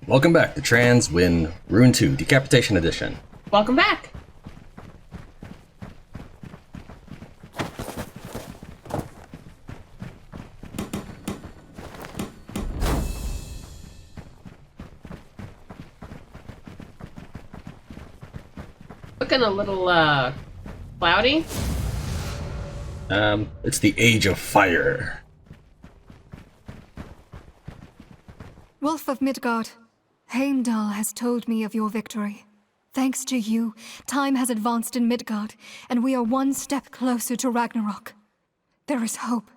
Welcome back to Tran's Win RUNE II Decapitation Edition. Welcome back. Looking a little cloudy. It's the Age of Fire. Wolf of Midgard, Heimdall has told me of your victory. Thanks to you, time has advanced in Midgard, and we are one step closer to Ragnarok. There is hope.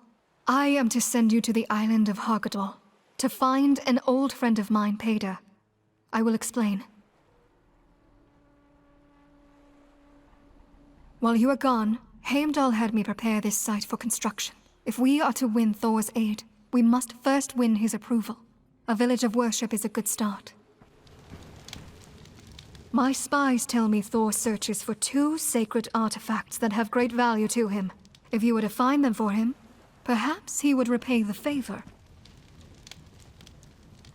I am to send you to the island of Hagadol, to find an old friend of mine, Peder. I will explain. While you are gone, Heimdall had me prepare this site for construction. If we are to win Thor's aid, we must first win his approval. A village of worship is a good start. My spies tell me Thor searches for 2 sacred artifacts that have great value to him. If you were to find them for him, perhaps he would repay the favor.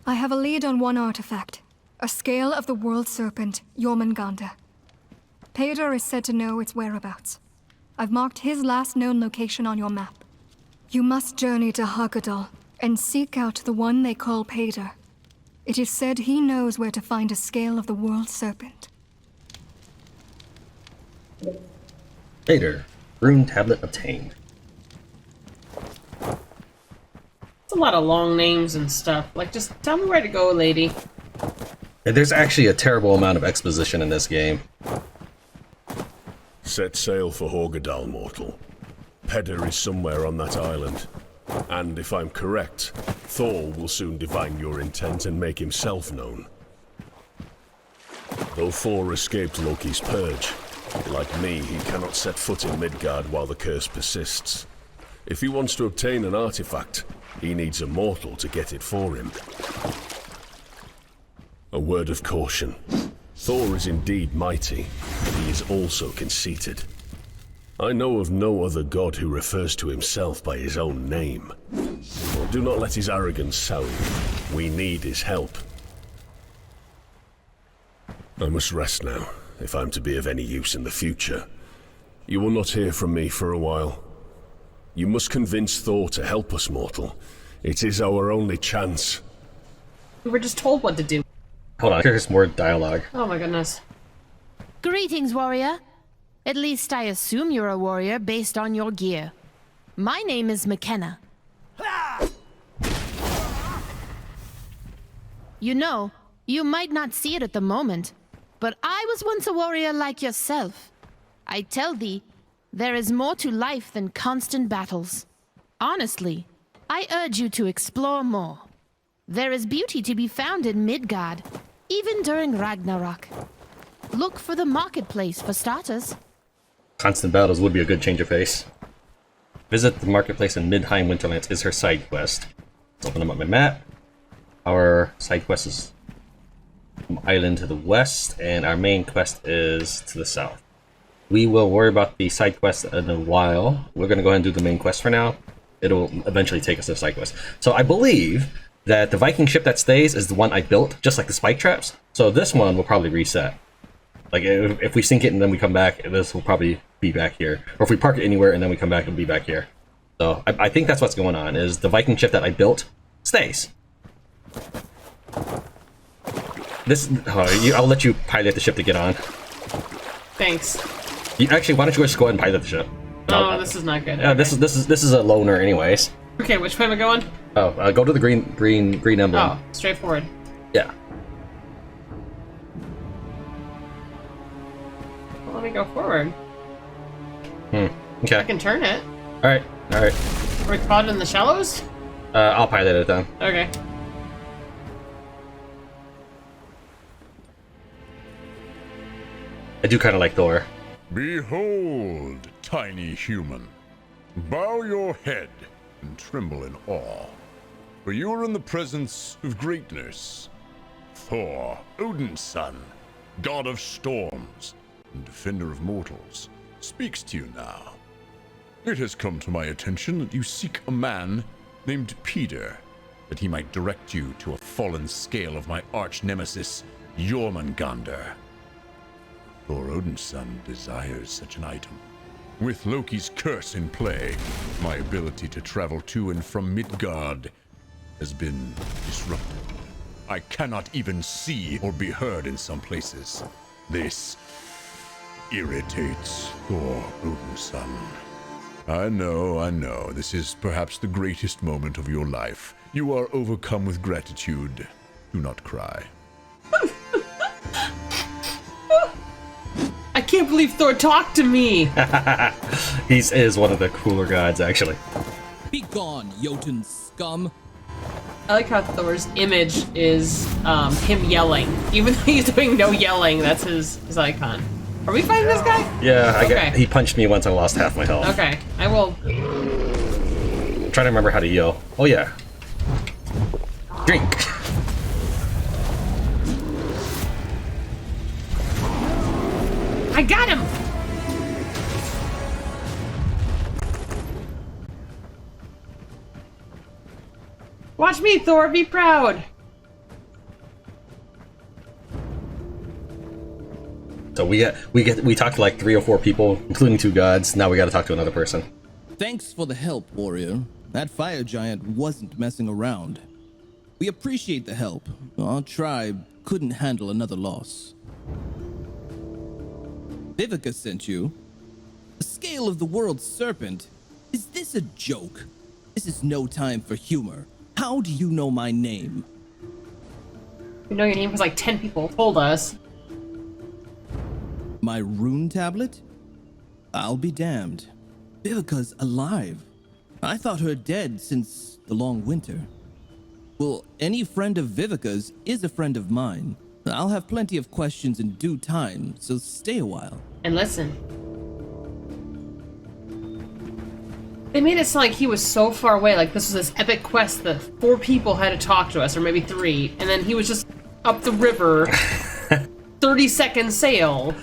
I have a lead on one artifact, a scale of the world serpent, Jormungandr. Peder is said to know its whereabouts. I've marked his last known location on your map. You must journey to Hagadol and seek out the one they call Peder. It is said he knows where to find a scale of the world serpent. Peder, rune tablet obtained. It's a lot of long names and stuff. Like, just tell me where to go, lady. There's actually a terrible amount of exposition in this game. Set sail for Hagadol, mortal. Peder is somewhere on that island. And if I'm correct, Thor will soon divine your intent and make himself known. Though Thor escaped Loki's purge, like me, he cannot set foot in Midgard while the curse persists. If he wants to obtain an artifact, he needs a mortal to get it for him. A word of caution. Thor is indeed mighty, but he is also conceited. I know of no other god who refers to himself by his own name. Do not let his arrogance sour you. We need his help. I must rest now, if I'm to be of any use in the future. You will not hear from me for a while. You must convince Thor to help us, mortal. It is our only chance. We were just told what to do. Hold on, here's more dialogue. Oh my goodness. Greetings, warrior. At least I assume you're a warrior based on your gear. My name is McKenna. You know, you might not see it at the moment, but I was once a warrior like yourself. I tell thee, there is more to life than constant battles. Honestly, I urge you to explore more. There is beauty to be found in Midgard, even during Ragnarok. Look for the marketplace for starters. Constant battles would be a good change of pace. Visit the marketplace in Midheim Winterlands is her side quest. Let's open up my map. Our side quest is from island to the west, and our main quest is to the south. We will worry about the side quest in a while. We're going to go ahead and do the main quest for now. It'll eventually take us to the side quest. So I believe that the Viking ship that stays is the one I built, just like the spike traps. So this one will probably reset. Like, if we sink it and then we come back, this will probably be back here. Or if we park it anywhere and then we come back, it'll be back here. So, I think that's what's going on, is the Viking ship that I built stays. I'll let you pilot the ship to get on. Thanks. Actually, why don't you just go ahead and pilot the ship? Oh, this is not good. Yeah, this is a loner anyways. Okay, which way am I going? Oh, go to the green emblem. Oh, straightforward. Yeah. Well, let me go forward. Okay. I can turn it. Alright. Are we caught in the shallows? I'll pilot it then. Okay. I do kind of like Thor. Behold, tiny human. Bow your head and tremble in awe, for you are in the presence of greatness. Thor, Odin's son, god of storms, and defender of mortals, speaks to you now. It has come to my attention that you seek a man named Peder, that he might direct you to a fallen scale of my arch-nemesis, Jormungandr. Thor Odin's son desires such an item. With Loki's curse in play, my ability to travel to and from Midgard has been disrupted. I cannot even see or be heard in some places. This irritates Thor Odin's son. I know. This is perhaps the greatest moment of your life. You are overcome with gratitude. Do not cry. I can't believe Thor talked to me! He is one of the cooler gods, actually. Be gone, Jotun scum. I like how Thor's image is him yelling. Even though he's doing no yelling, that's his icon. Are we fighting this guy? Yeah, Okay. he punched me once. I lost half my health. Okay, I will. I'm trying to remember how to yell. Oh yeah. Drink. I got him! Watch me, Thor, be proud! So we talked to like 3 or 4 people, including 2 gods. Now we got to talk to another person. Thanks for the help, warrior. That fire giant wasn't messing around. We appreciate the help. Our tribe couldn't handle another loss. Vivica sent you. The scale of the world's serpent. Is this a joke? This is no time for humor. How do you know my name? We know your name because like 10 people told us. My rune tablet? I'll be damned. Vivica's alive. I thought her dead since the long winter. Well, any friend of Vivica's is a friend of mine. I'll have plenty of questions in due time, so stay a while. And listen. They made it sound like he was so far away, like this was this epic quest that 4 people had to talk to us, or maybe 3, and then he was just up the river, 30-second sail.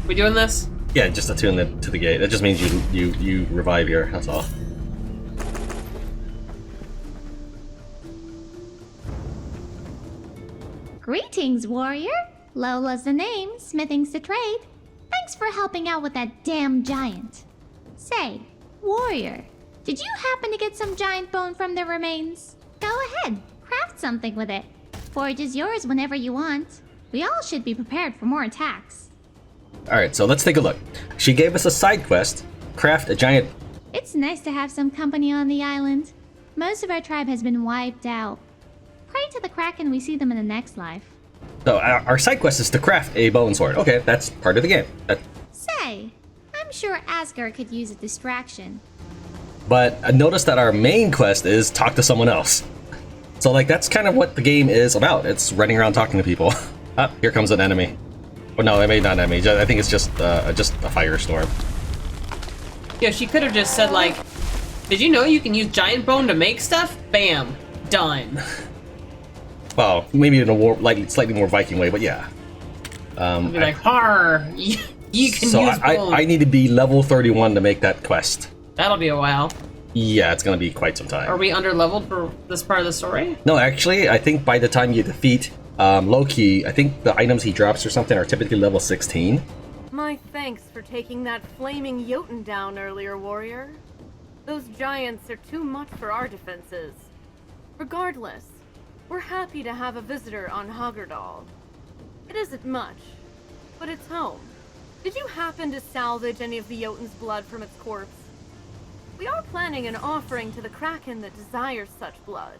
We doing this? Yeah, just attune it to the gate. That just means you revive here. That's all. Greetings, warrior. Lola's the name, smithing's the trade. Thanks for helping out with that damn giant. Say, warrior, did you happen to get some giant bone from the remains? Go ahead, craft something with it. Forge is yours whenever you want. We all should be prepared for more attacks. Alright, so let's take a look. She gave us a side quest. Craft a giant... It's nice to have some company on the island. Most of our tribe has been wiped out. Pray to the Kraken we see them in the next life. So our side quest is to craft a bow and sword. Okay, that's part of the game. Say, I'm sure Asgard could use a distraction. But notice that our main quest is talk to someone else. So like that's kind of what the game is about. It's running around talking to people. Ah, here comes an enemy. Oh no, maybe not an enemy. I think it's just a firestorm. Yeah, she could have just said like, did you know you can use giant bone to make stuff? Bam. Done. Well, maybe in a like slightly more Viking way, but yeah. I'd be like, har, you can So use bone. I need to be level 31 to make that quest. That'll be a while. Yeah, it's gonna be quite some time. Are we under leveled for this part of the story? No, actually, I think by the time you defeat Loki, I think the items he drops or something are typically level 16. My thanks for taking that flaming Jotun down earlier, warrior. Those giants are too much for our defenses. Regardless, we're happy to have a visitor on Hagardal. It isn't much, but it's home. Did you happen to salvage any of the Jotun's blood from its corpse? We are planning an offering to the Kraken that desires such blood.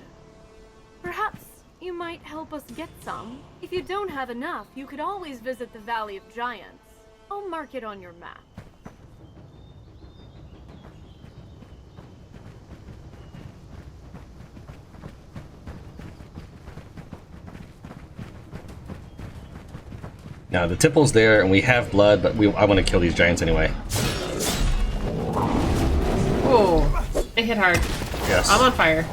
Perhaps you might help us get some. If you don't have enough, you could always visit the Valley of Giants. I'll mark it on your map. Now the temple's there, and we have blood, but I want to kill these giants anyway. Oh, it hit hard. Yes. I'm on fire.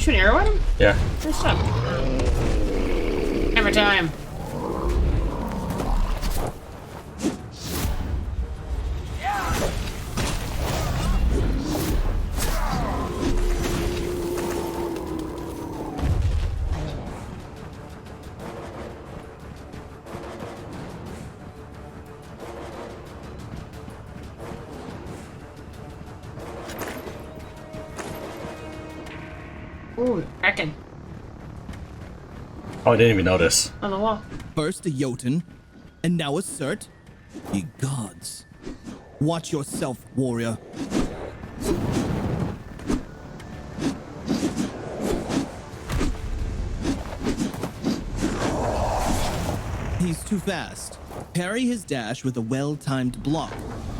shoot an arrow at him? Yeah. Nice job. Every time. Ooh, Kraken. Oh, I didn't even notice. On the wall. First a Jotun, and now a Cert? Ye gods. Watch yourself, warrior. He's too fast. Parry his dash with a well-timed block,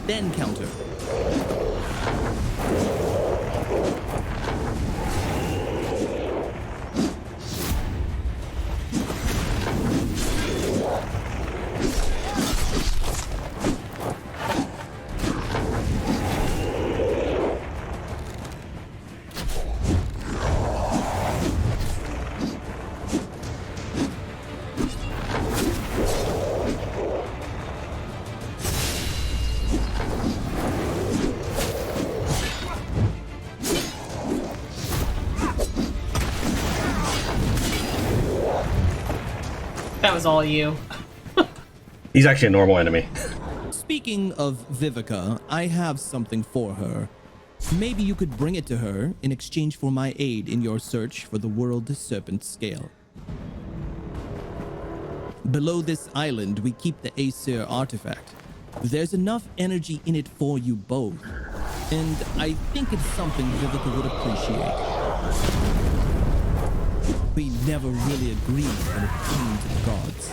then counter. That was all you. He's actually a normal enemy. Speaking of Vivica, I have something for her. Maybe you could bring it to her in exchange for my aid in your search for the World Serpent Scale. Below this island, we keep the Aesir artifact. There's enough energy in it for you both, and I think it's something Vivica would appreciate. We never really agreed when it came to the gods,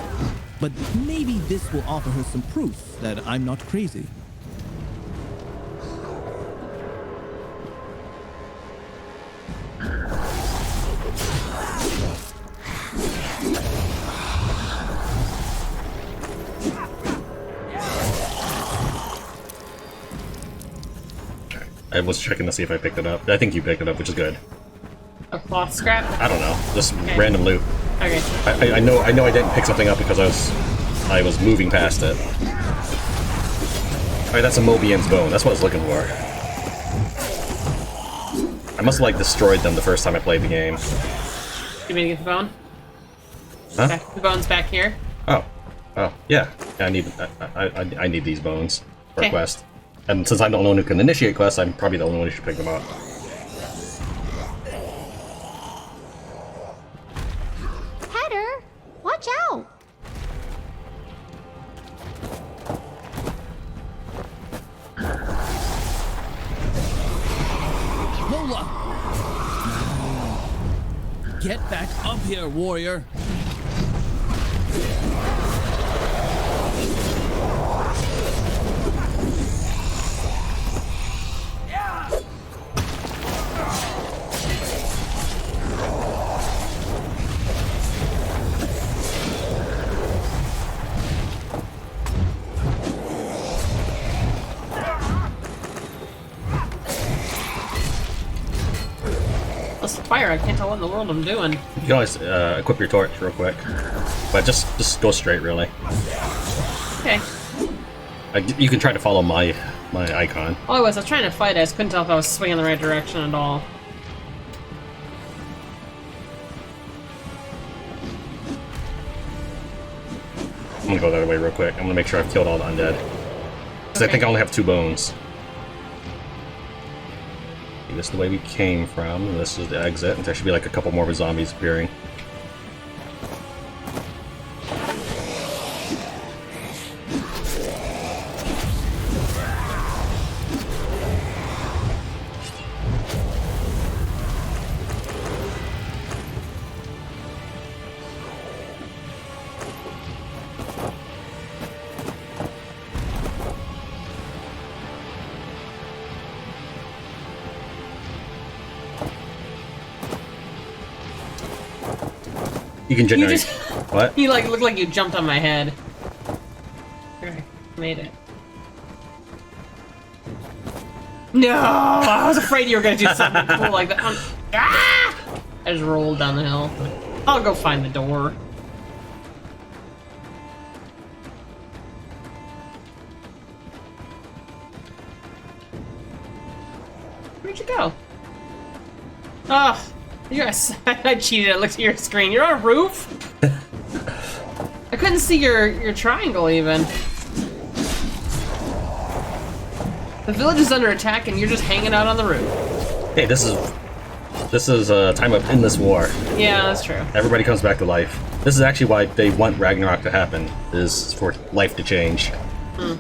but maybe this will offer her some proof that I'm not crazy. I was checking to see if I picked it up. I think you picked it up, which is good. A cloth scrap? I don't know. Just random loot. Okay. I know I didn't pick something up because I was moving past it. Alright, that's a Mobian's bone. That's what I was looking for. I must have like destroyed them the first time I played the game. You mean to get the bone? Huh? Okay. The bone's back here. Oh. Oh, yeah. I need these bones for a Okay. quest. And since I'm the only one who can initiate quests, I'm probably the only one who should pick them up. Header, watch out! Lola! Get back up here, warrior! Plus the fire, I can't tell what in the world I'm doing. You can always equip your torch real quick. But just go straight, really. Okay. You can try to follow my icon. All I was trying to fight, I just couldn't tell if I was swinging the right direction at all. I'm gonna go the other way real quick. I'm gonna make sure I've killed all the undead. Because I think I only have 2 bones. Okay, this is the way we came from, and this is the exit. And there should be like a couple more zombies appearing. You can generate. just- What? You like look like you jumped on my head. Okay, made it. No, I was afraid you were gonna do something cool like that. Ah! I just rolled down the hill. I'll go find the door. Where'd you go? Oh, yes. I cheated. I looked at your screen. You're on a roof? I couldn't see your triangle even. The village is under attack and you're just hanging out on the roof. Hey, this is a time of endless war. Yeah, that's true. Everybody comes back to life. This is actually why they want Ragnarok to happen, is for life to change. Hmm.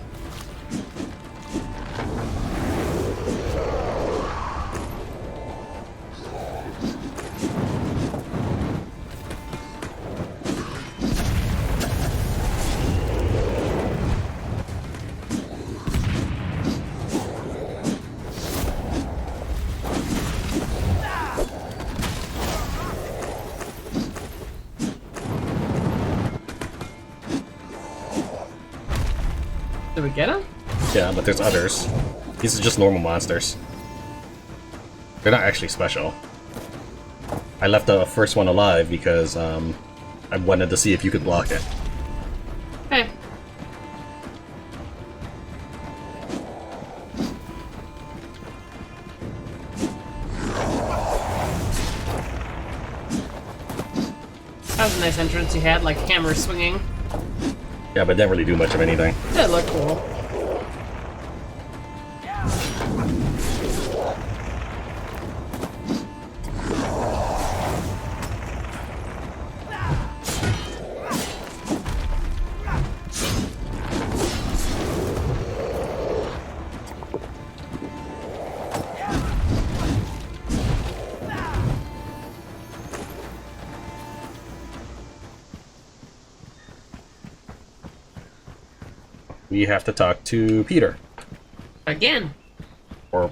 Did we get him? Yeah, but there's others. These are just normal monsters. They're not actually special. I left the first one alive because I wanted to see if you could block it. Okay. That was a nice entrance you had, like hammer swinging. Yeah, but didn't really do much of anything. That looked cool. We have to talk to Peter. Again. Or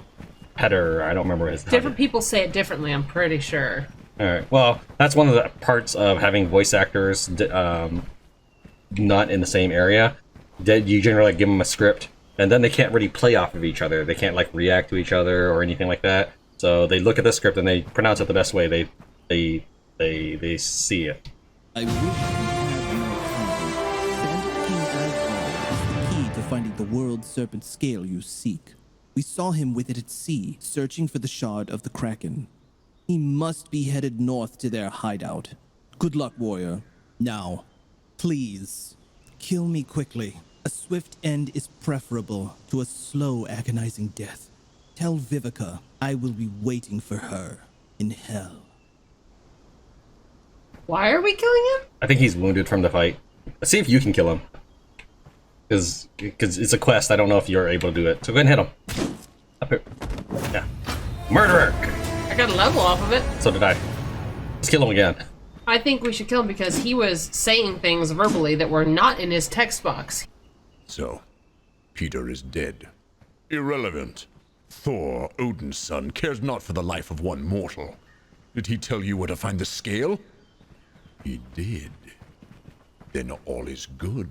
Petter, I don't remember his name. Different people say it differently, I'm pretty sure. Alright, well, that's one of the parts of having voice actors not in the same area. You generally give them a script, and then they can't really play off of each other. They can't like react to each other or anything like that. So they look at the script and they pronounce it the best way they see it. I wish we had more time. Send King Asgard the key to finding the world serpent scale you seek. We saw him with it at sea, searching for the shard of the Kraken. He must be headed north to their hideout. Good luck, warrior. Now, please, kill me quickly. A swift end is preferable to a slow, agonizing death. Tell Vivica I will be waiting for her in hell. Why are we killing him? I think he's wounded from the fight. Let's see if you can kill him. Because it's a quest, I don't know if you're able to do it. So go ahead and hit him. Up here. Yeah. Murderer! I got a level off of it. So did I. Let's kill him again. I think we should kill him because he was saying things verbally that were not in his text box. So, Peter is dead. Irrelevant. Thor, Odin's son, cares not for the life of one mortal. Did he tell you where to find the scale? He did. Then all is good.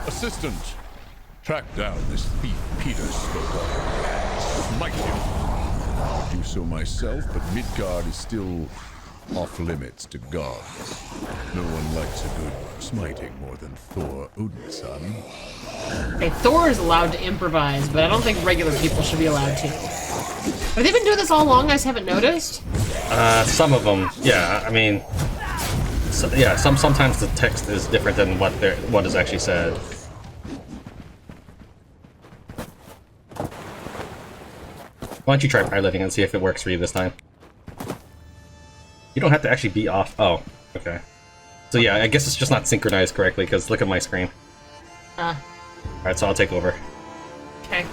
Assistant, track down this thief Peter spoke of. Smite him. I'll do so myself, but Midgard is still off limits to gods. No one likes a good smiting more than Thor, Odin's son. Okay, Thor is allowed to improvise, but I don't think regular people should be allowed to. Have they been doing this all along? I just haven't noticed. Some of them, yeah. I mean, so, yeah. Sometimes the text is different than what is actually said. Why don't you try piloting and see if it works for you this time? You don't have to actually be off. Oh, okay. So yeah, I guess it's just not synchronized correctly, because look at my screen. Alright, so I'll take over. Okay.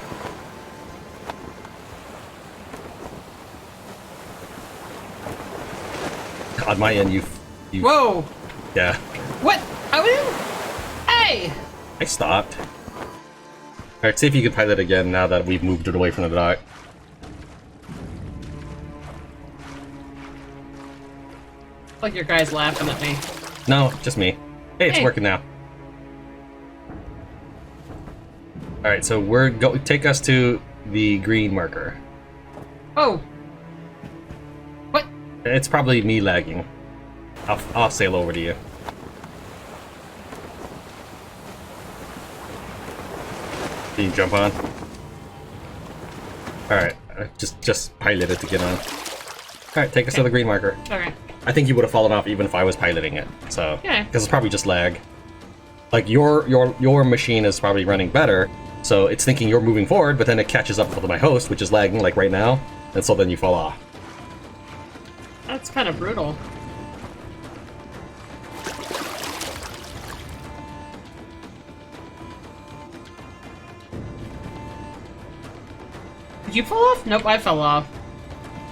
On my end, you Whoa! Yeah. What? I wouldn't... Hey! I stopped. Alright, see if you can pilot again now that we've moved it away from the dock. Like your guy's laughing at me. No, just me. Hey, it's working now. Alright, so take us to the green marker. Oh. What? It's probably me lagging. I'll sail over to you. Can you jump on? Alright, just pilot it to get on. Alright, take us to the green marker. Okay. I think you would have fallen off even if I was piloting it, so... Yeah. Because it's probably just lag. Like, your machine is probably running better, so it's thinking you're moving forward, but then it catches up with my host, which is lagging, like right now, and so then you fall off. That's kind of brutal. Did you fall off? Nope, I fell off.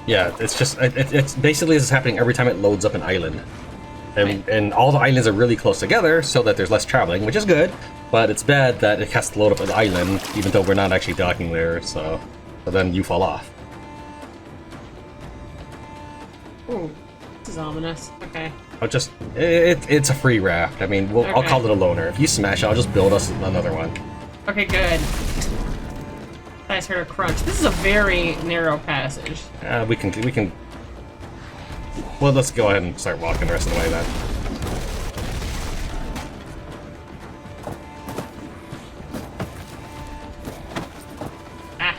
Yeah, it's just, it's basically this is happening every time it loads up an island. And all the islands are really close together so that there's less traveling, which is good, but it's bad that it has to load up an island even though we're not actually docking there, so then you fall off. Ooh, this is ominous. Okay. I'll just, it's a free raft. I mean, I'll Okay. call it a loner. If you smash it, I'll just build us another one. Okay, good. I just heard a crunch. This is a very narrow passage. We can. Well, let's go ahead and start walking the rest of the way then. Ah.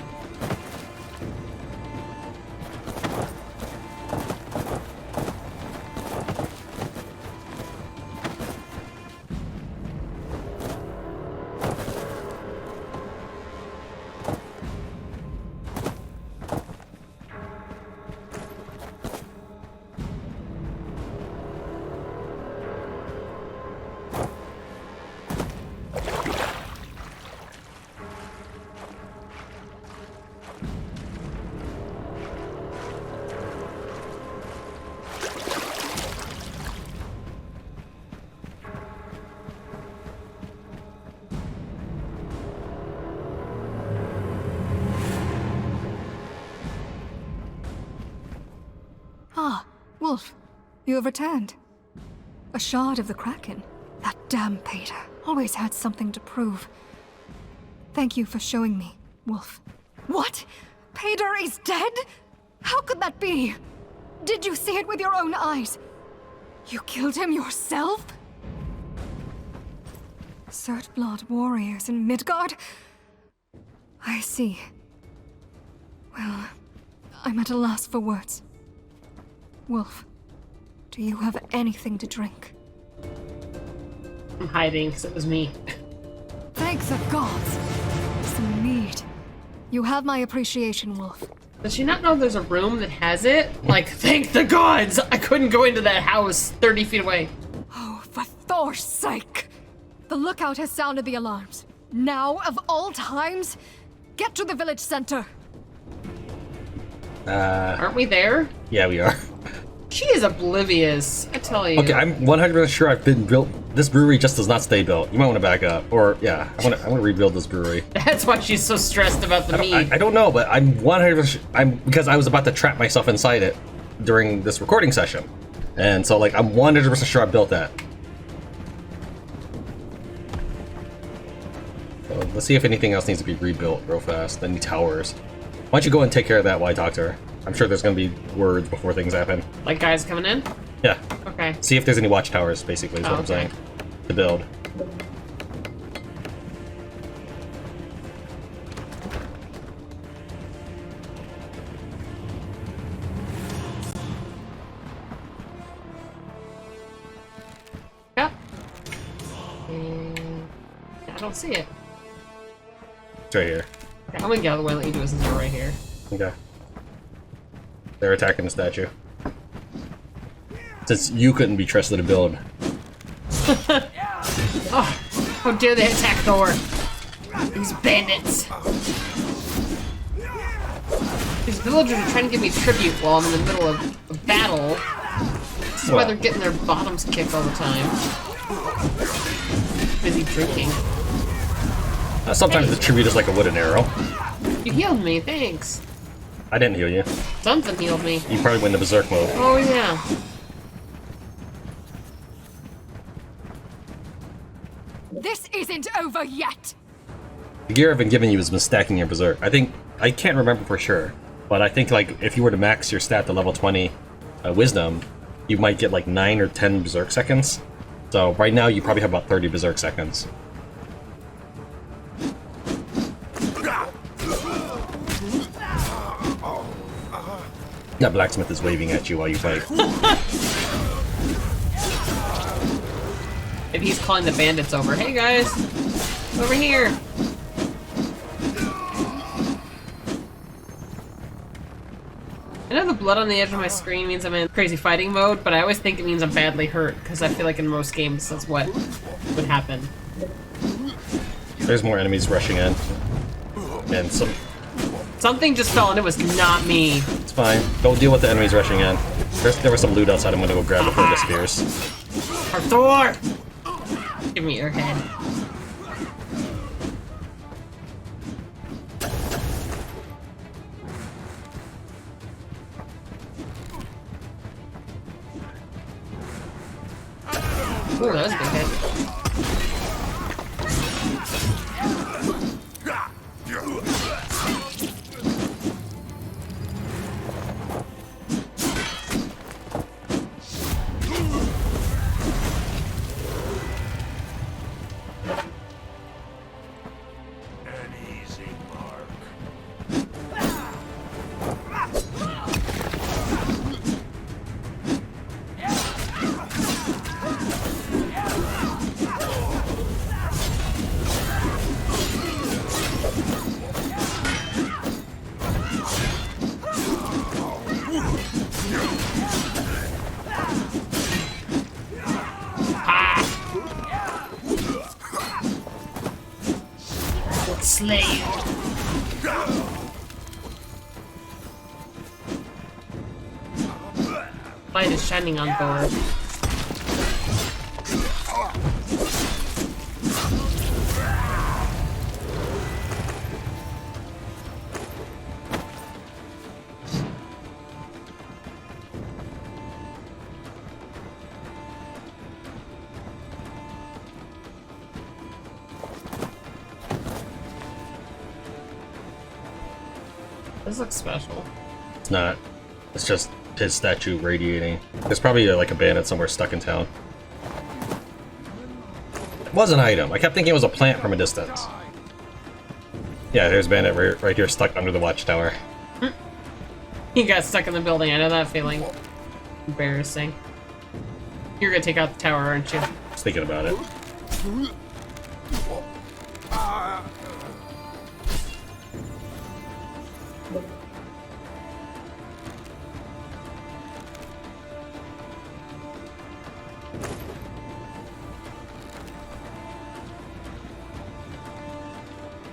Ah, Wolf, you have returned. A shard of the Kraken. That damn Peter always had something to prove. Thank you for showing me, Wolf. What? Peter is dead? How could that be? Did you see it with your own eyes? You killed him yourself? Blood warriors in Midgard? I see. Well, I'm at a loss for words. Wolf, do you have anything to drink? I'm hiding because it was me. Thanks the gods! Some mead. You have my appreciation, Wolf. Does she not know there's a room that has it? Like, thank the gods! I couldn't go into that house 30 feet away. Oh, for Thor's sake! The lookout has sounded the alarms. Now, of all times, get to the village center. Aren't we there? Yeah, we are. She is oblivious, I tell you. Okay, I'm 100% sure I've been built. This brewery just does not stay built. You might want to back up, or yeah, I want to rebuild this brewery. That's why she's so stressed about the meat. I don't know, but I'm 100%. Because I was about to trap myself inside it during this recording session, and so like I'm 100% sure I built that. So let's see if anything else needs to be rebuilt real fast. Any towers? Why don't you go and take care of that while I talk to her? I'm sure there's gonna be words before things happen. Like guys coming in? Yeah. Okay. See if there's any watchtowers, basically, is what I'm saying. To build. Yep. And I don't see it. It's right here. Okay, I'm gonna get out of the way and let you do it since you're right here. Okay. They're attacking the statue. Since you couldn't be trusted to build. Oh, how dare they attack Thor? These bandits. These villagers are trying to give me tribute while I'm in the middle of a battle. This is why they're getting their bottoms kicked all the time. Busy drinking. Sometimes the tribute is like a wooden arrow. You healed me, thanks. I didn't heal you. Something healed me. You probably went into berserk mode. Oh yeah. This isn't over yet! The gear I've been giving you has been stacking your berserk. I can't remember for sure, but I think like if you were to max your stat to level 20 wisdom, you might get like 9 or 10 berserk seconds. So right now you probably have about 30 berserk seconds. That blacksmith is waving at you while you fight. Maybe he's calling the bandits over. Hey guys, over here. I know the blood on the edge of my screen means I'm in crazy fighting mode, but I always think it means I'm badly hurt, because I feel like in most games that's what would happen. There's more enemies rushing in. And Something just fell and it was not me. it's fine. Don't deal with the enemies rushing in. There was some loot outside I'm gonna go grab before it disappears. Or Thor! Give me your head. Ooh, that was a big hit. Slay you. Light is shining on Thor. This looks special. It's not. It's just his statue radiating. There's probably like a bandit somewhere stuck in town. It was an item. I kept thinking it was a plant from a distance. Yeah, there's a bandit right here stuck under the watchtower. He got stuck in the building. I know that feeling. Embarrassing. You're gonna take out the tower, aren't you? Just thinking about it.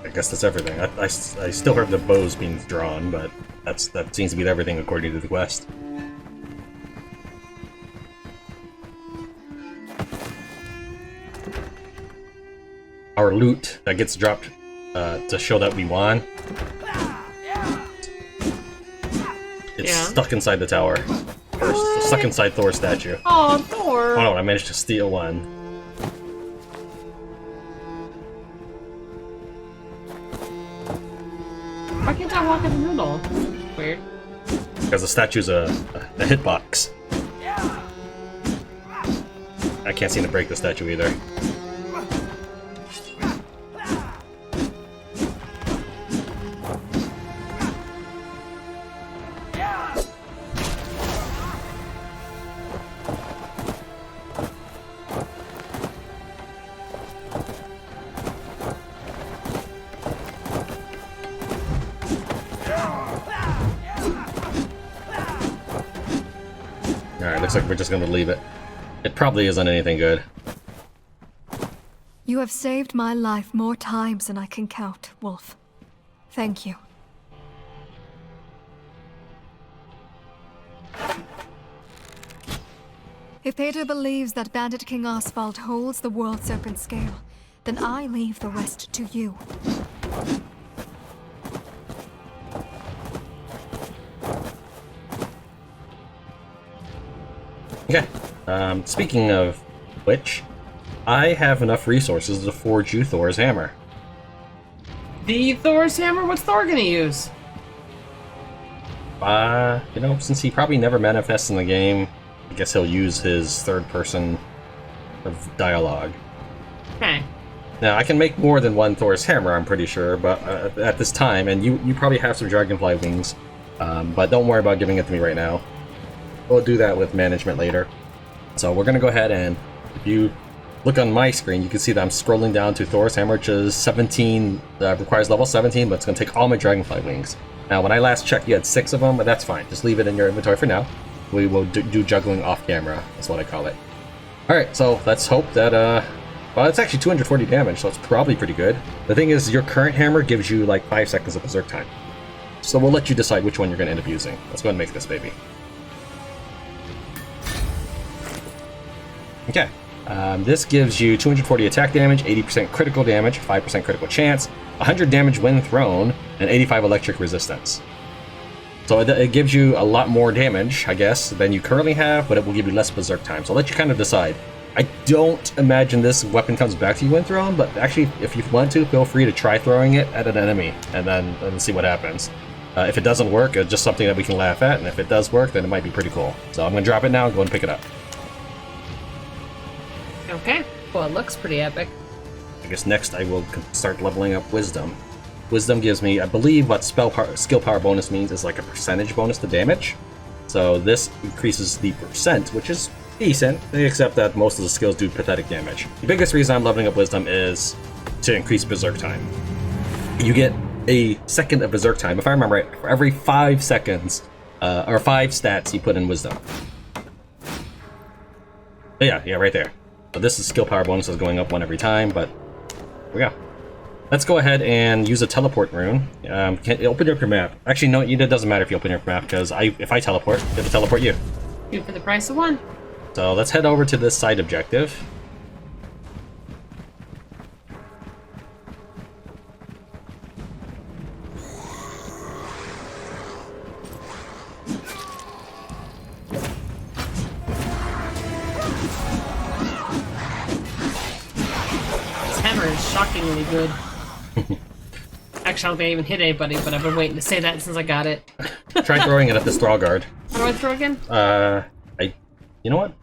I guess that's everything. I still heard the bows being drawn, but that seems to be everything according to the quest. Our loot that gets dropped to show that we won. It's stuck inside the tower. Or stuck inside Thor statue. Oh, Thor! Oh no, I managed to steal one. Why can't I walk in the middle? Weird. Because the statue's a hitbox. I can't seem to break the statue either. Alright, looks like we're just gonna leave it. It probably isn't anything good. You have saved my life more times than I can count, Wolf. Thank you. If Peter believes that Bandit King Asphalt holds the world's open scale, then I leave the rest to you. Okay. Speaking of which, I have enough resources to forge you Thor's hammer. The Thor's hammer? What's Thor gonna use? You know, since he probably never manifests in the game, I guess he'll use his third person of dialogue. Okay. Now, I can make more than one Thor's hammer, I'm pretty sure, but at this time, and you probably have some dragonfly wings, but don't worry about giving it to me right now. We'll do that with management later. So we're going to go ahead and, if you look on my screen, you can see that I'm scrolling down to Thor's hammer, which is 17, requires level 17, but it's going to take all my dragonfly wings. Now, when I last checked, you had 6 of them, but that's fine. Just leave it in your inventory for now. We will do juggling off camera, that's what I call it. Alright, so let's hope that, well, it's actually 240 damage, so it's probably pretty good. The thing is, your current hammer gives you like 5 seconds of berserk time. So we'll let you decide which one you're going to end up using. Let's go ahead and make this baby. Okay. This gives you 240 attack damage, 80% critical damage, 5% critical chance, 100 damage when thrown, and 85 electric resistance. So it gives you a lot more damage, I guess, than you currently have, but it will give you less berserk time. So I'll let you kind of decide. I don't imagine this weapon comes back to you when thrown, but actually, if you want to, feel free to try throwing it at an enemy, and then see what happens. If it doesn't work, it's just something that we can laugh at, and if it does work, then it might be pretty cool. So I'm going to drop it now and go and pick it up. Okay. Well, it looks pretty epic. I guess next I will start leveling up Wisdom. Wisdom gives me, I believe what skill power bonus means is like a percentage bonus to damage. So this increases the percent, which is decent, except that most of the skills do pathetic damage. The biggest reason I'm leveling up Wisdom is to increase Berserk time. You get a second of Berserk time, if I remember right, for every 5 seconds, or 5 stats you put in Wisdom. Yeah, right there. So this is skill power bonuses going up 1 every time, but here we go. Let's go ahead and use a teleport rune. Can open up your map. Actually, no, it doesn't matter if you open your map, because if I teleport, it'll teleport you. 2 for the price of 1. So let's head over to this side objective. This hammer is shockingly good. Actually, I don't think I even hit anybody, but I've been waiting to say that since I got it. Try throwing it at this thrall guard. How do I throw again? You know what?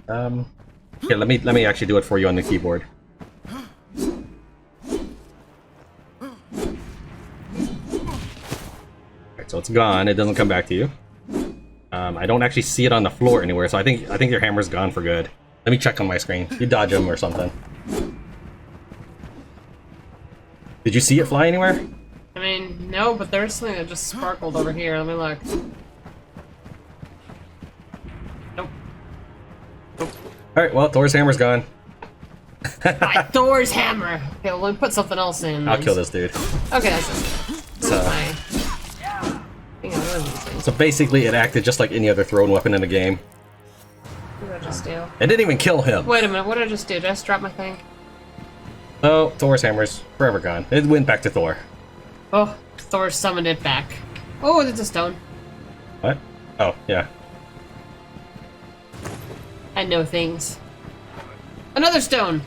Here, let me actually do it for you on the keyboard. Alright, so it's gone. It doesn't come back to you. I don't actually see it on the floor anywhere, so I think your hammer's gone for good. Let me check on my screen. You dodge him or something. Did you see it fly anywhere? I mean, no, but there's something that just sparkled over here. Let me look. Nope. Alright, well, Thor's hammer's gone. My Thor's hammer! Okay, well, let me put something else in. I'll kill this dude. Okay, that's it. So, These so basically, it acted just like any other thrown weapon in the game. What did I just do? It didn't even kill him. Wait a minute, what did I just do? Did I just drop my thing? Oh, Thor's hammer's forever gone. It went back to Thor. Oh, Thor summoned it back. Oh, it's a stone. What? Oh, yeah. I know things. Another stone!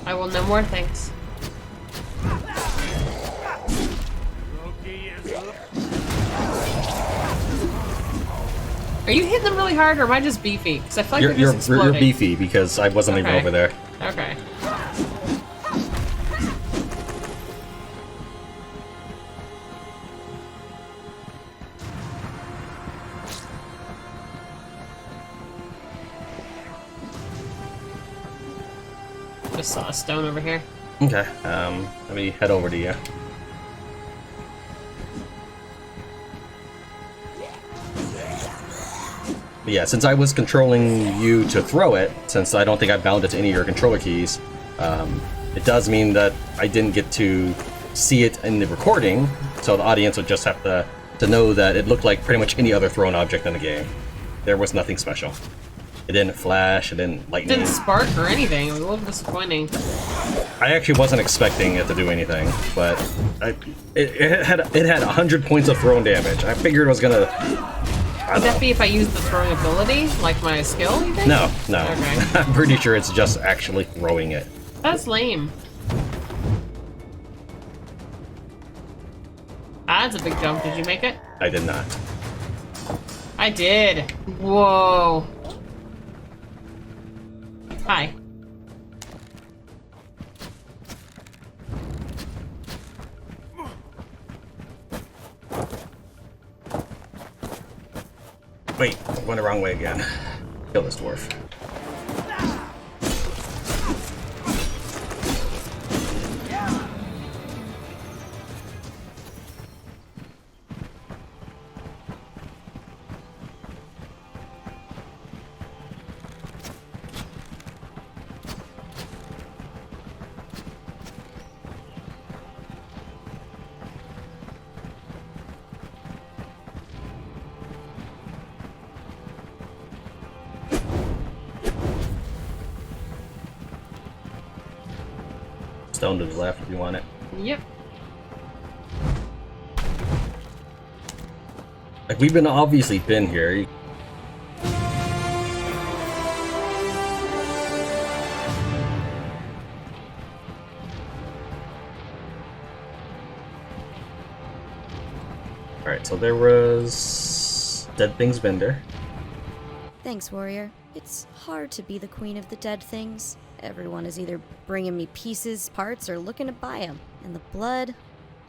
I will know more things. Are you hitting them really hard, or am I just beefy? Because I feel like they're just exploding. You're beefy, because I wasn't even over there. Okay. Just saw a stone over here. Okay, let me head over to you. But yeah, since I was controlling you to throw it, since I don't think I bound it to any of your controller keys, it does mean that I didn't get to see it in the recording, so the audience would just have to know that it looked like pretty much any other thrown object in the game. There was nothing special. It didn't flash, it didn't lightning. It didn't spark or anything. It was a little disappointing. I actually wasn't expecting it to do anything, but it had 100 points of thrown damage. I figured it was gonna. Would that be if I used the throwing ability, like my skill, you think? No. Okay. I'm pretty sure it's just actually throwing it. That's lame. Ah, that's a big jump. Did you make it? I did not. I did. Whoa. Hi. Wait, I went the wrong way again. Kill this dwarf. Stone to the left if you want it. Yep. Like, we've obviously been here. Alright, so there was Dead Things Vendor. Thanks, warrior. It's hard to be the queen of the dead things. Everyone is either bringing me pieces, parts, or looking to buy them. And the blood,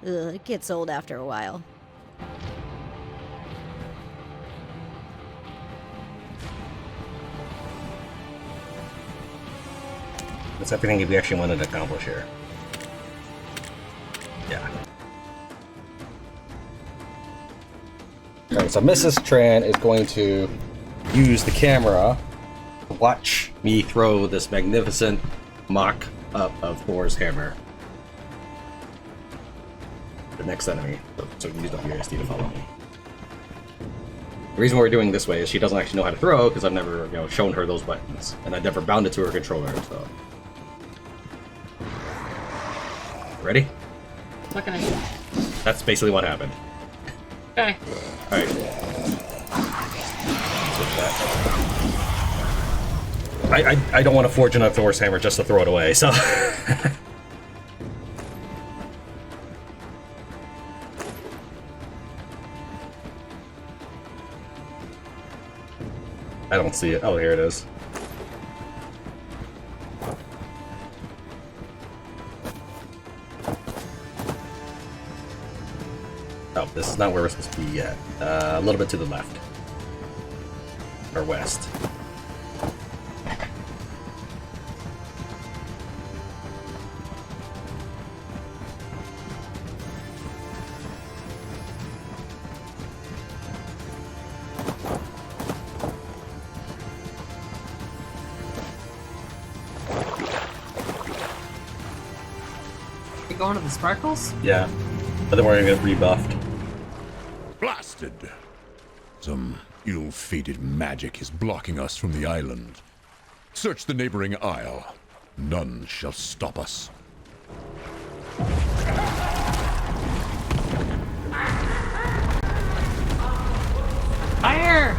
it gets old after a while. That's everything we actually wanted to accomplish here. Yeah. Alright, so Mrs. Tran is going to use the camera to watch me throw this magnificent mock-up of Thor's hammer. The next enemy. So you can use the USD to follow me. The reason we're doing this way is she doesn't actually know how to throw, because I've never, shown her those buttons. And I've never bound it to her controller, so... Ready? Looking at you. That's basically what happened. Okay. Alright. I don't want to forge another Thor's hammer just to throw it away, so... I don't see it. Oh, here it is. Oh, this is not where we're supposed to be yet. A little bit to the left. Or west. You going to the sparkles? Yeah. But then we're gonna get rebuffed. Blasted! Some ill-fated magic is blocking us from the island. Search the neighboring isle. None shall stop us. Fire!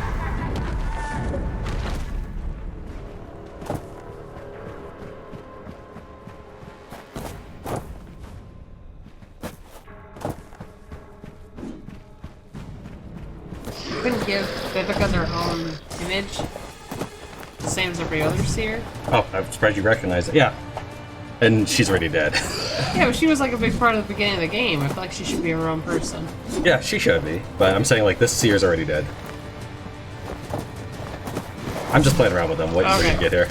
Couldn't give Vivica their own image, the same as every other seer. Oh, I'm surprised you recognize it. Yeah. And she's already dead. Yeah, but she was like a big part of the beginning of the game. I feel like she should be her own person. Yeah, she should be. But I'm saying, like, this seer's already dead. I'm just playing around with them, waiting for you to get here.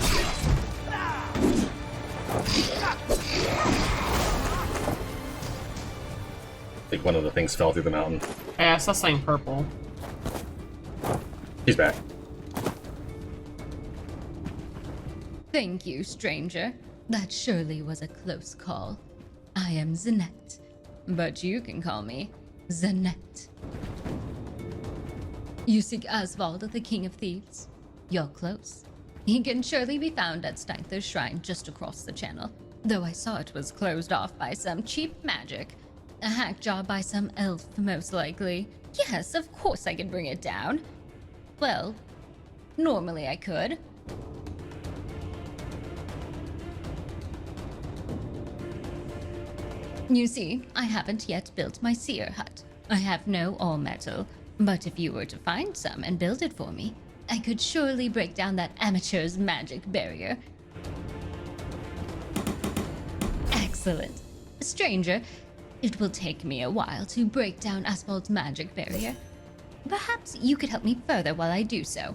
I think one of the things fell through the mountain. Yeah, I saw something purple. He's back. Thank you, stranger. That surely was a close call. I am Zanette, but you can call me Zanette. You seek Asvald, the King of Thieves? You're close. He can surely be found at Steinth's shrine just across the channel, though I saw it was closed off by some cheap magic. A hack job by some elf, most likely. Yes, of course I can bring it down. Well, normally I could. You see, I haven't yet built my seer hut. I have no all-metal. But if you were to find some and build it for me, I could surely break down that amateur's magic barrier. Excellent. Stranger, it will take me a while to break down Asphalt's magic barrier. Perhaps you could help me further while I do so.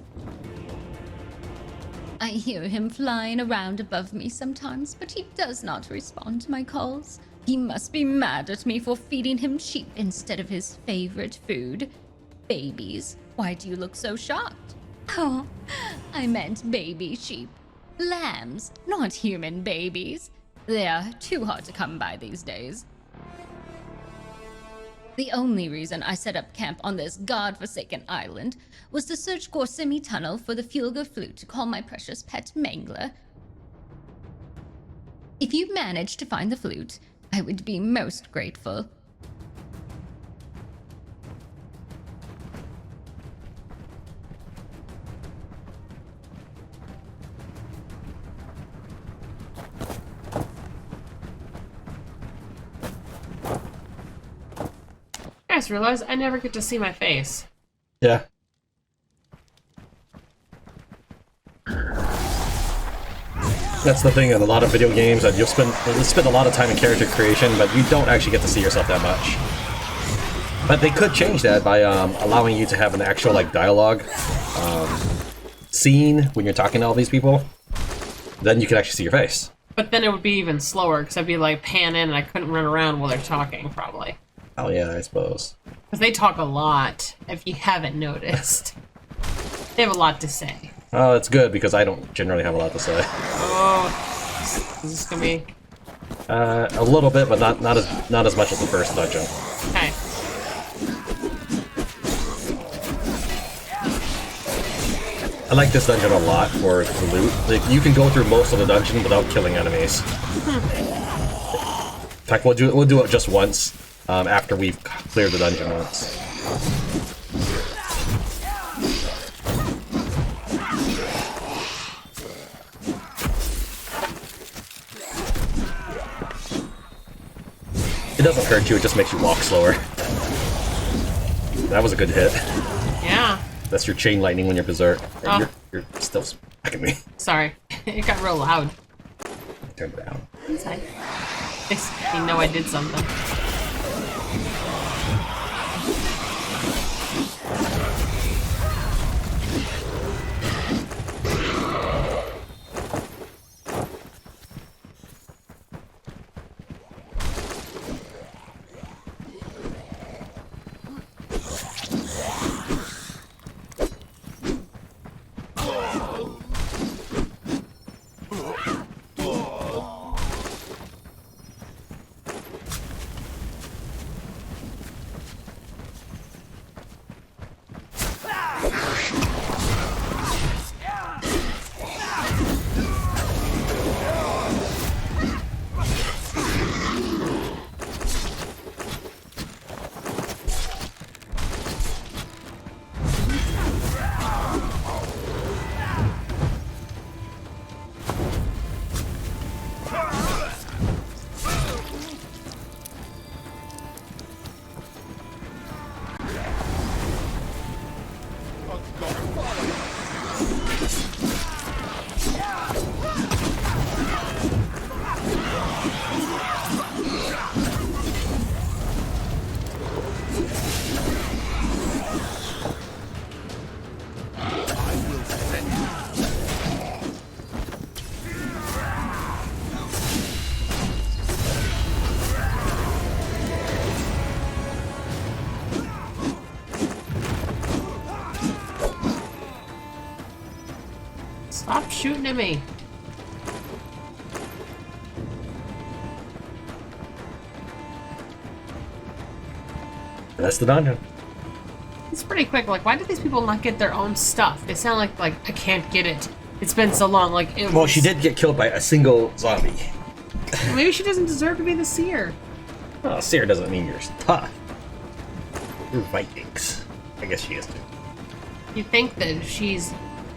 I hear him flying around above me sometimes, but he does not respond to my calls. He must be mad at me for feeding him sheep instead of his favorite food. Babies. Why do you look so shocked? Oh, I meant baby sheep. Lambs, not human babies. They are too hard to come by these days. The only reason I set up camp on this god-forsaken island was to search Gorsimi Tunnel for the Fulgur flute to call my precious pet Mangler. If you manage to find the flute, I would be most grateful. I just realized I never get to see my face. Yeah. That's the thing in a lot of video games, that you'll spend a lot of time in character creation, but you don't actually get to see yourself that much. But they could change that by allowing you to have an actual like dialogue scene when you're talking to all these people. Then you can actually see your face. But then it would be even slower, because I'd be like pan in and I couldn't run around while they're talking, probably. Oh yeah, I suppose. Because they talk a lot, if you haven't noticed. They have a lot to say. Oh, it's good, because I don't generally have a lot to say. Oh, is this gonna be... A little bit, but not as much as the first dungeon. Okay. I like this dungeon a lot for the loot. Like, you can go through most of the dungeon without killing enemies. In fact, we'll do it just once after we've cleared the dungeon once. It doesn't hurt you, it just makes you walk slower. That was a good hit. Yeah. That's your chain lightning when you're berserk. Oh. You're still smacking me. Sorry. It got real loud. Turn it down. Inside. You know I did something. Stop shooting at me. That's the dungeon. It's pretty quick. Like, why did these people not get their own stuff? They sound like I can't get it. It's been so long. Like, it Well, was... she did get killed by a single zombie. Maybe she doesn't deserve to be the seer. Oh, Seer doesn't mean you're tough. You're Vikings. I guess she is too. You'd think that if she's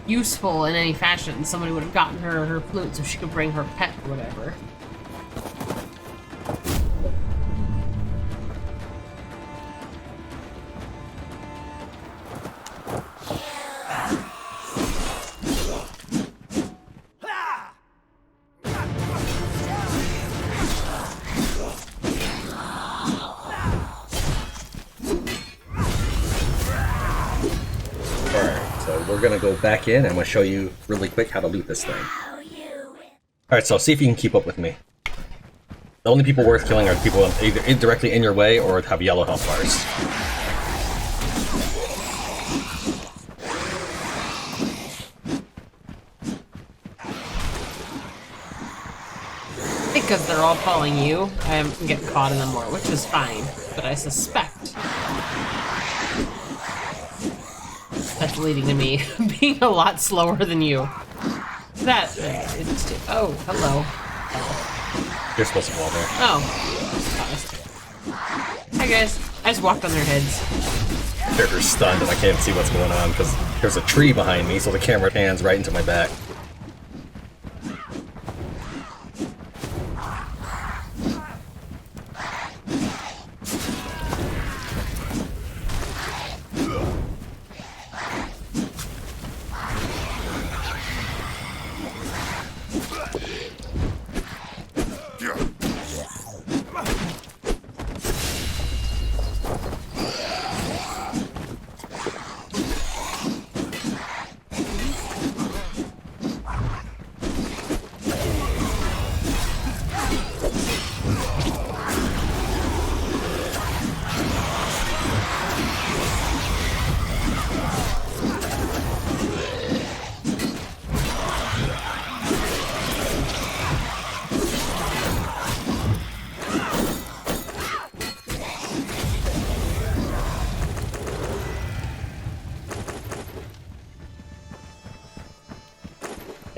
useful in any fashion, somebody would have gotten her flute so she could bring her pet or whatever. we're gonna go back in and I'm gonna show you really quick how to loot this thing. Alright, so see if you can keep up with me. The only people worth killing are the people either directly in your way or have yellow health bars. Because they're all following you, I get caught in them more, which is fine. But I suspect that's leading to me being a lot slower than you. That is too. Oh, hello. You're supposed to fall there. Oh. Hi guys. I just walked on their heads. They're stunned and I can't see what's going on because there's a tree behind me, so the camera pans right into my back.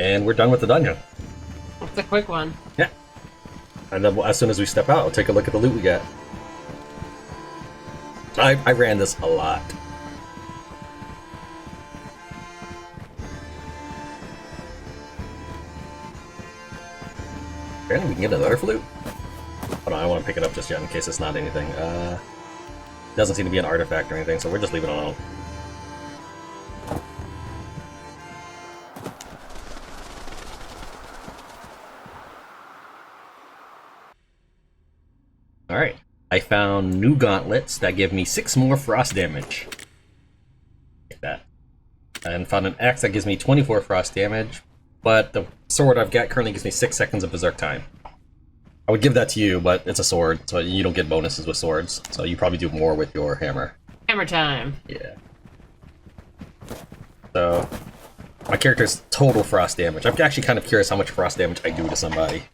And we're done with the dungeon. It's a quick one. Yeah. And then as soon as we step out, we'll take a look at the loot we got. I ran this a lot. Apparently we can get another flute. Hold on, I don't want to pick it up just yet in case it's not anything. Doesn't seem to be an artifact or anything, so we're just leaving it alone. Alright, I found new gauntlets that give me 6 more frost damage. Like that. And found an axe that gives me 24 frost damage, but the sword I've got currently gives me 6 seconds of berserk time. I would give that to you, but it's a sword, so you don't get bonuses with swords, so you probably do more with your hammer. Hammer time. Yeah. So, my character's total frost damage. I'm actually kind of curious how much frost damage I do to somebody.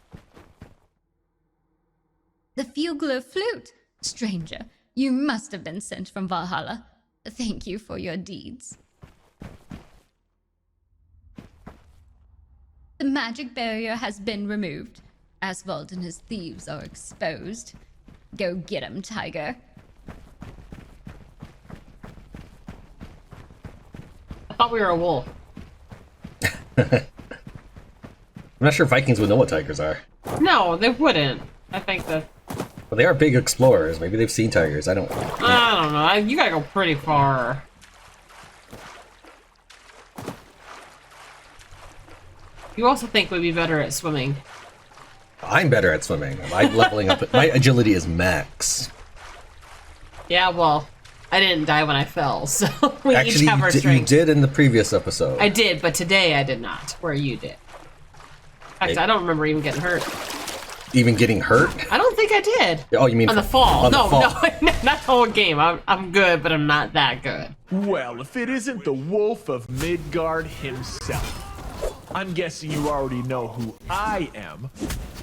The Fugler flute. Stranger, you must have been sent from Valhalla. Thank you for your deeds. The magic barrier has been removed. Aswald and his thieves are exposed. Go get 'em, Tiger. I thought we were a wolf. I'm not sure Vikings would know what tigers are. No, they wouldn't. I think that... Well, they are big explorers. Maybe they've seen tigers. I don't know. You gotta go pretty far. You also think we'd be better at swimming. I'm better at swimming. I'm leveling up. My agility is max. Yeah, well, I didn't die when I fell, so we Actually, each have our strengths. you did in the previous episode. I did, but today I did not, where you did. In fact, I don't remember even getting hurt. Even getting hurt? I don't think I did. Oh, you mean on the fall? On no, the fall. no, not the whole game. I'm good, but I'm not that good. Well, if it isn't the Wolf of Midgard himself. I'm guessing you already know who I am.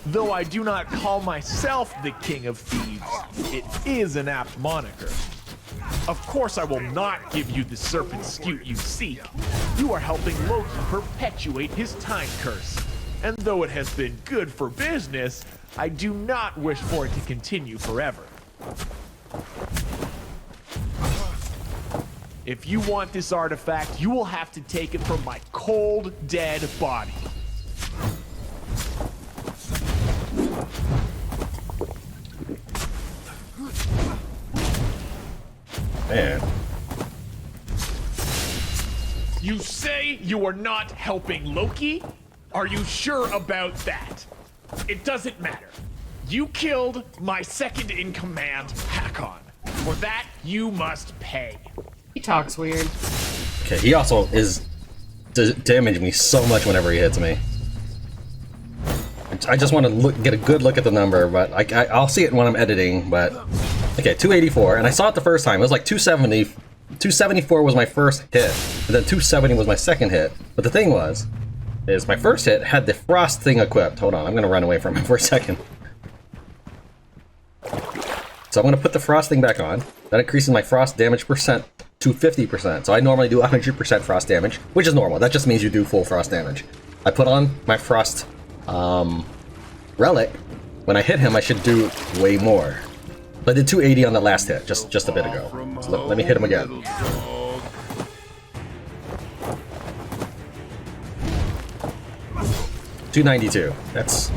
Though I do not call myself the King of Thieves, it is an apt moniker. Of course I will not give you the serpent skewt you seek. You are helping Loki perpetuate his time curse. And though it has been good for business, I do not wish for it to continue forever. If you want this artifact, you will have to take it from my cold, dead body. Man. You say you are not helping Loki? Are you sure about that? It doesn't matter. You killed my second in command, Hakon. For that, you must pay. He talks weird. Okay, he also is damage me so much whenever he hits me. I just want to get a good look at the number, but I'll see it when I'm editing, but... Okay, 284, and I saw it the first time. It was like 270. 274 was my first hit, and then 270 was my second hit. But the thing is my first hit had the frost thing equipped. Hold on, I'm gonna run away from it for a second. So I'm gonna put the frost thing back on. That increases my frost damage percent to 50%. So I normally do 100% frost damage, which is normal. That just means you do full frost damage. I put on my frost relic. When I hit him, I should do way more. So I did 280 on the last hit, just a bit ago. So let me hit him again. 292. That's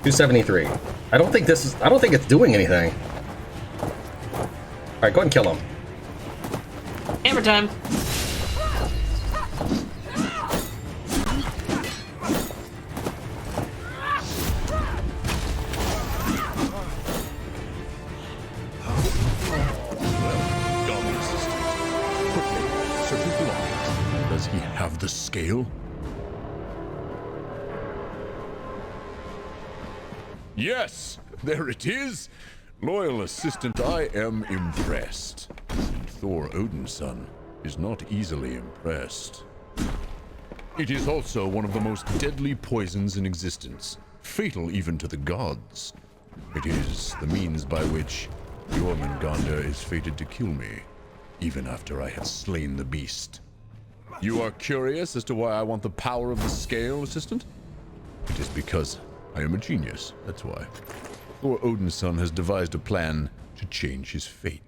273. I don't think it's doing anything. Alright, go ahead and kill him. Hammer time. Does he have the scale? Yes, there it is. Loyal assistant, I am impressed. And Thor Odinson is not easily impressed. It is also one of the most deadly poisons in existence, fatal even to the gods. It is the means by which Jormungandr is fated to kill me, even after I have slain the beast. You are curious as to why I want the power of the scale, assistant? It is because I am a genius, that's why. Thor Odinson has devised a plan to change his fate.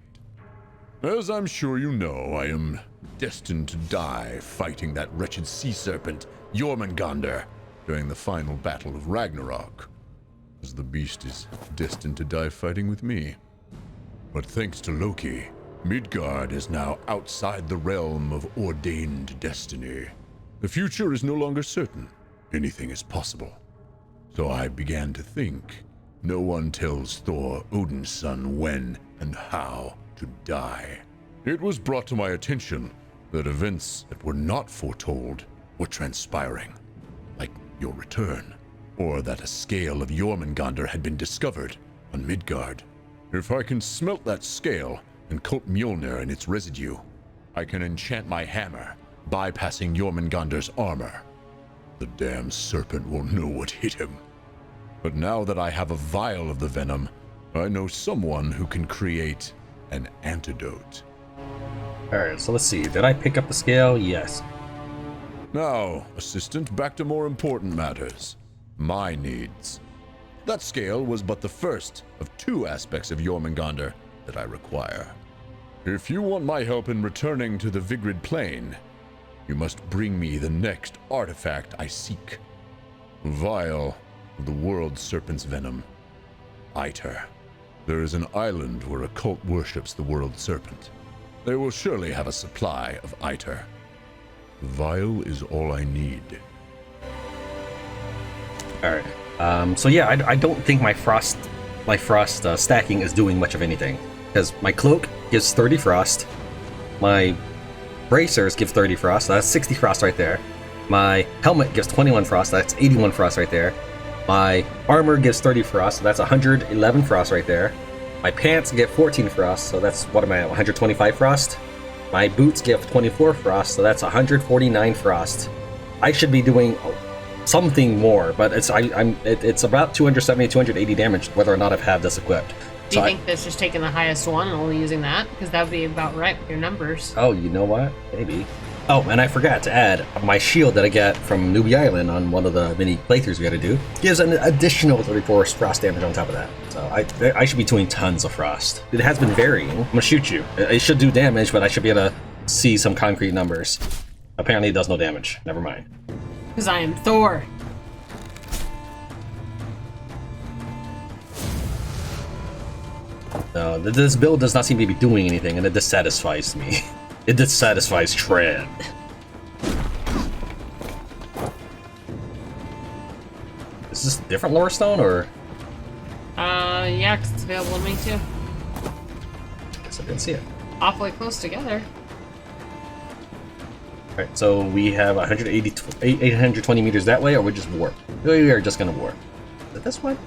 As I'm sure you know, I am destined to die fighting that wretched sea serpent, Jormungandr, during the final battle of Ragnarok, as the beast is destined to die fighting with me. But thanks to Loki, Midgard is now outside the realm of ordained destiny. The future is no longer certain. Anything is possible. So I began to think, no one tells Thor Odinson when and how to die. It was brought to my attention that events that were not foretold were transpiring, like your return, or that a scale of Jormungandr had been discovered on Midgard. If I can smelt that scale and coat Mjolnir in its residue, I can enchant my hammer, bypassing Jormungandr's armor. The damn serpent won't know what hit him. But now that I have a vial of the venom, I know someone who can create an antidote. Alright, so let's see. Did I pick up the scale? Yes. Now, assistant, back to more important matters. My needs. That scale was but the first of two aspects of Jormungandr that I require. If you want my help in returning to the Vigrid Plain, you must bring me the next artifact I seek. Vial of the world serpent's venom. Iter. There is an island where a cult worships the world serpent. They will surely have a supply of Iter. The vial is all I need. Alright. So yeah, I don't think my frost stacking is doing much of anything. Because my cloak gives 30 frost. My bracers give 30 frost, so that's 60 frost right there. My helmet gives 21 frost, that's 81 frost right there. My armor gives 30 frost, so that's 111 frost right there. My pants give 14 frost, so that's, what am I at, 125 frost? My boots give 24 frost, so that's 149 frost. I should be doing something more, but it's about 270, 280 damage whether or not I've had this equipped. Do you think that's just taking the highest one and only using that? Because that would be about right with your numbers. Oh, you know what? Maybe. Oh, and I forgot to add, my shield that I get from Newbie Island on one of the mini playthroughs we gotta do gives an additional 34 frost damage on top of that. So I should be doing tons of frost. It has been varying. I'm gonna shoot you. It should do damage, but I should be able to see some concrete numbers. Apparently it does no damage. Never mind. Because I am Thor. No, this build does not seem to be doing anything, and it dissatisfies me. It dissatisfies Tran. Is this a different lore stone, or? Yeah, because it's available to me too. Guess I didn't see it. Awfully close together. Alright, so we have 820 meters that way, or we just warp? We are just gonna warp. Is it this way?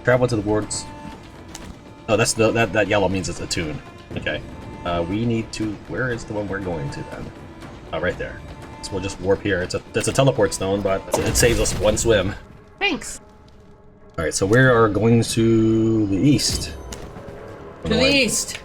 Travel to the wards. Oh, that's that yellow means it's a tune. Okay. We need to. Where is the one we're going to then? Oh, right there. So we'll just warp here. It's a teleport stone, but it saves us one swim. Thanks. All right, so we are going to the east. To the east.